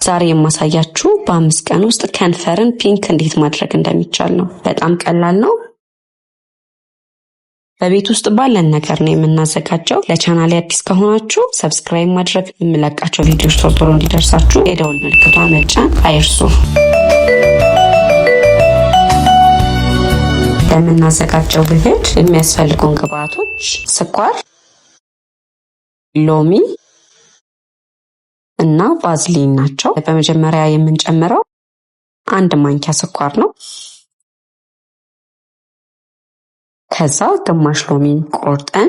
ዛሬ የማሳያችሁ በ5 ቀን ውስጥ ከንፈርን ፒንክ እንዴት ማድረግ እንደሚቻል ነው። በጣም ቀላል ነው። በቤት ውስጥ ባለን ነገር ነው የምናዘጋጀው። ለቻናሌ አዲስ ከሆናችሁ ሰብስክራይብ ማድረግ፣ የምለቃቸው ቪዲዮዎች ቶሎ እንዲደርሳችሁ የደወል ምልክቷን መጫን አይርሱ። ለምናዘጋጀው ውህድ የሚያስፈልጉን ግብአቶች ስኳር፣ ሎሚ እና ቫዝሊን ናቸው። በመጀመሪያ የምንጨምረው 1 ማንኪያ ስኳር ነው። ከዛ ግማሽ ሎሚ ቆርጠን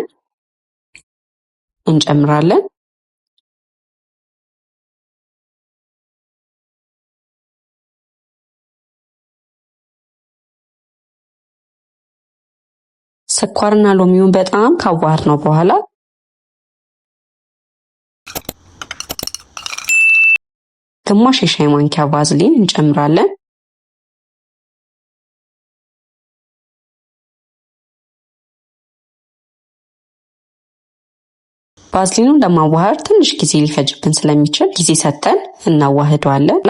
እንጨምራለን። ስኳርና ሎሚውን በጣም ካዋሃድ ነው በኋላ ግማሽ የሻይ ማንኪያ ቫዝሊን እንጨምራለን። ቫዝሊኑን ለማዋሃድ ትንሽ ጊዜ ሊፈጅብን ስለሚችል ጊዜ ሰጥተን እናዋህደዋለን።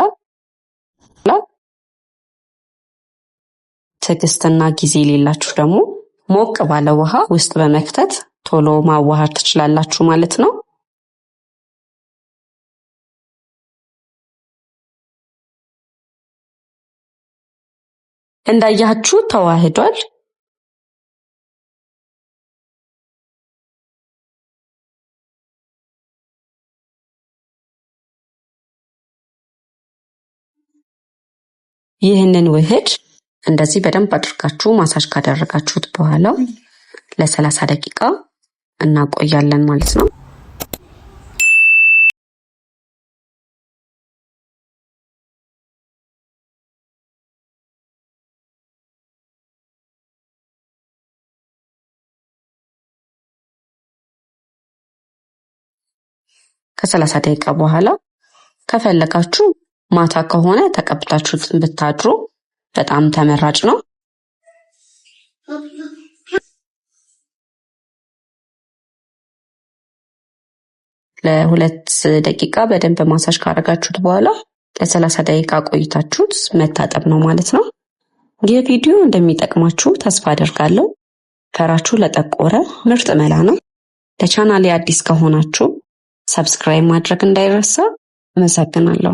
ትዕግስትና ጊዜ የሌላችሁ ደግሞ ሞቅ ባለ ውሃ ውስጥ በመክተት ቶሎ ማዋሃድ ትችላላችሁ ማለት ነው። እንዳያችሁ ተዋህዷል። ይህንን ውህድ እንደዚህ በደንብ አድርጋችሁ ማሳጅ ካደረጋችሁት በኋላ ለ30 ደቂቃ እናቆያለን ማለት ነው። ከ30 ደቂቃ በኋላ ከፈለጋችሁ ማታ ከሆነ ተቀብታችሁት ብታድሩ በጣም ተመራጭ ነው። ለ2 ደቂቃ በደንብ ማሳጅ ካደረጋችሁት በኋላ ለ30 ደቂቃ ቆይታችሁት መታጠብ ነው ማለት ነው። ይህ ቪዲዮ እንደሚጠቅማችሁ ተስፋ አደርጋለሁ። ፈራችሁ ለጠቆረ ምርጥ መላ ነው። ለቻናሌ አዲስ ከሆናችሁ ሰብስክራይብ ማድረግ እንዳይረሳ። አመሰግናለሁ።